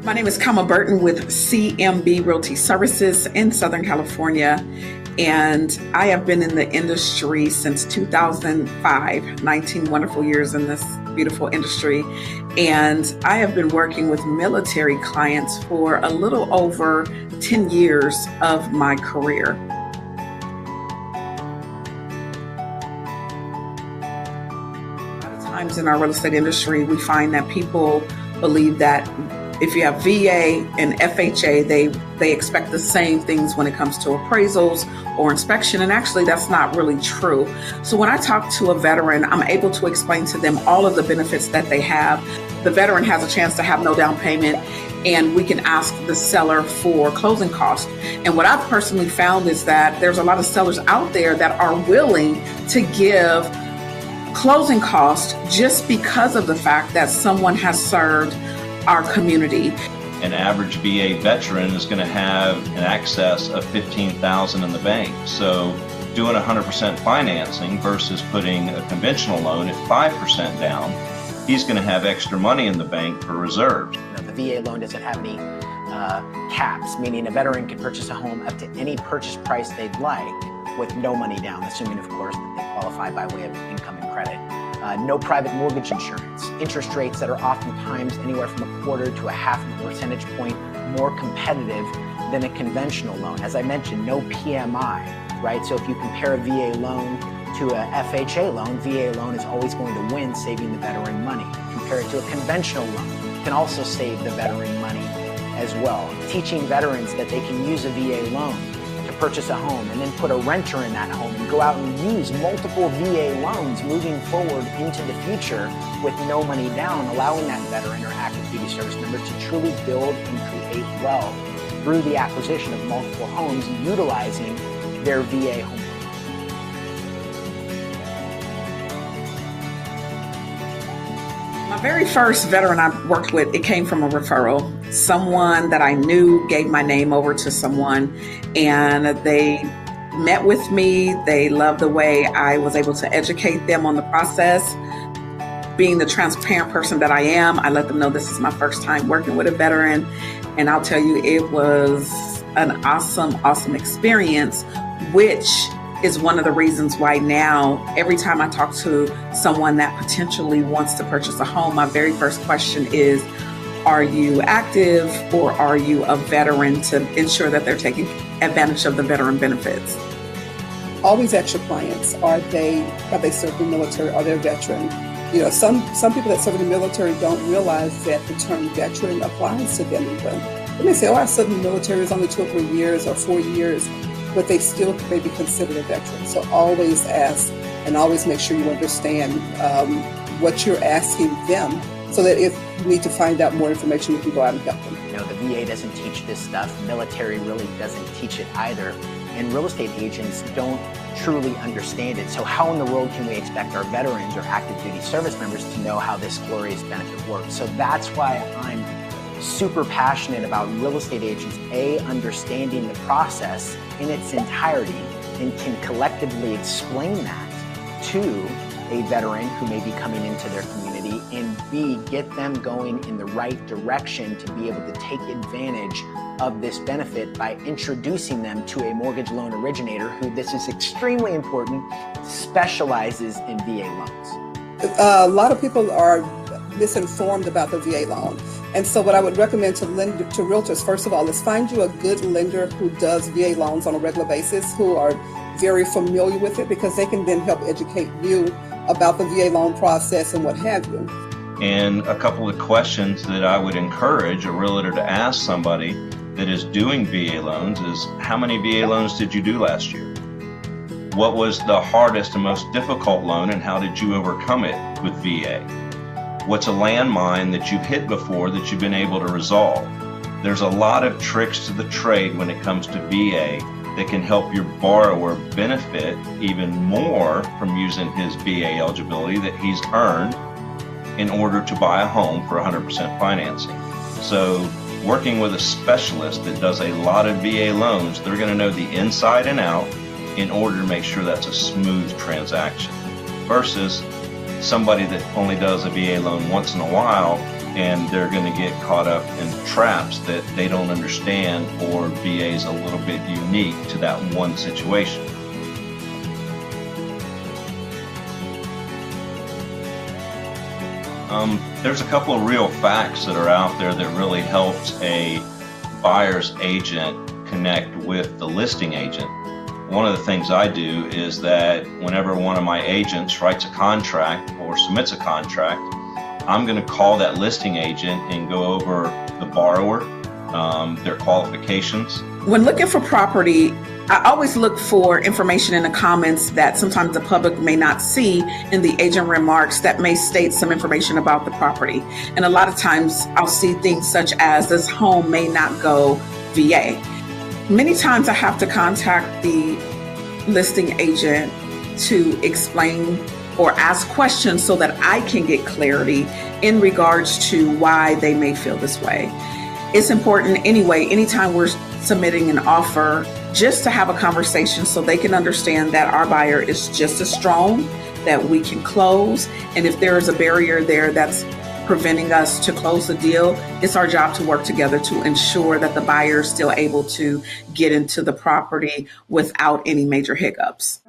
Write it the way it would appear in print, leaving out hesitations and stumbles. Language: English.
My name is Kama Burton with CMB Realty Services in Southern California, and I have been in the industry since 2005, 19 wonderful years in this beautiful industry. And I have been working with military clients for a little over 10 years of my career. A lot of times in our real estate industry, we find that people believe that if you have VA and FHA, they expect the same things when it comes to appraisals or inspection, and actually that's not really true. So when I talk to a veteran, I'm able to explain to them all of the benefits that they have. The veteran has a chance to have no down payment, and we can ask the seller for closing costs. And what I've personally found is that there's a lot of sellers out there that are willing to give closing costs just because of the fact that someone has served our community. An average VA veteran is going to have an excess of $15,000 in the bank. So doing 100% financing versus putting a conventional loan at 5% down, he's going to have extra money in the bank for reserves. The VA loan doesn't have any caps, meaning a veteran can purchase a home up to any purchase price they'd like with no money down, assuming, of course, that they qualify by way of income and credit. No private mortgage insurance, interest rates that are oftentimes anywhere from 1/4 to 1/2 percentage point more competitive than a conventional loan. As I mentioned, no PMI, right? So if you compare a VA loan to a FHA loan, VA loan is always going to win, saving the veteran money. Compare it to a conventional loan, it can also save the veteran money as well. Teaching veterans that they can use a VA loan to purchase a home and then put a renter in that home and go out and use multiple VA loans moving forward into the future with no money down, allowing that veteran or active duty service member to truly build and create wealth through the acquisition of multiple homes utilizing their VA home. My very first veteran I worked with, it came from a referral. Someone that I knew gave my name over to someone, and they met with me. They loved the way I was able to educate them on the process. Being the transparent person that I am, I let them know this is my first time working with a veteran. And I'll tell you, it was an awesome experience, which is one of the reasons why now, every time I talk to someone that potentially wants to purchase a home, my very first question is, are you active or are you a veteran, to ensure that they're taking advantage of the veteran benefits? Always ask your clients, have they served in the military? Are they a veteran? You know, some people that serve in the military don't realize that the term veteran applies to them even. They may say, I served in the military, it's only 2 or 3 years or 4 years, but they still may be considered a veteran. So always ask and always make sure you understand what you're asking them, so that if you need to find out more information, you can go out and help them. You know, the VA doesn't teach this stuff. Military really doesn't teach it either. And real estate agents don't truly understand it. So how in the world can we expect our veterans or active duty service members to know how this glorious benefit works? So that's why I'm super passionate about real estate agents, understanding the process in its entirety and can collectively explain that to a veteran who may be coming into their community, and B, get them going in the right direction to be able to take advantage of this benefit by introducing them to a mortgage loan originator who, this is extremely important, specializes in VA loans. A lot of people are misinformed about the VA loan. And so what I would recommend to realtors, first of all, is find you a good lender who does VA loans on a regular basis, who are very familiar with it, because they can then help educate you about the VA loan process and what have you. And a couple of questions that I would encourage a realtor to ask somebody that is doing VA loans is, how many VA loans did you do last year? What was the hardest and most difficult loan, and how did you overcome it with VA? What's a landmine that you've hit before that you've been able to resolve? There's a lot of tricks to the trade when it comes to VA that can help your borrower benefit even more from using his VA eligibility that he's earned in order to buy a home for 100% financing. So working with a specialist that does a lot of VA loans, they're going to know the inside and out in order to make sure that's a smooth transaction, versus somebody that only does a VA loan once in a while and they're going to get caught up in traps that they don't understand, or VA is a little bit unique to that one situation. There's a couple of real facts that are out there that really helps a buyer's agent connect with the listing agent. One of the things I do is that whenever one of my agents writes a contract or submits a contract, I'm going to call that listing agent and go over the borrower, their qualifications. When looking for property, I always look for information in the comments that sometimes the public may not see in the agent remarks that may state some information about the property. And a lot of times I'll see things such as this home may not go VA. Many times I have to contact the listing agent to explain or ask questions so that I can get clarity in regards to why they may feel this way. It's important anyway, anytime we're submitting an offer, just to have a conversation so they can understand that our buyer is just as strong, that we can close. And if there is a barrier there that's preventing us to close the deal, it's our job to work together to ensure that the buyer is still able to get into the property without any major hiccups.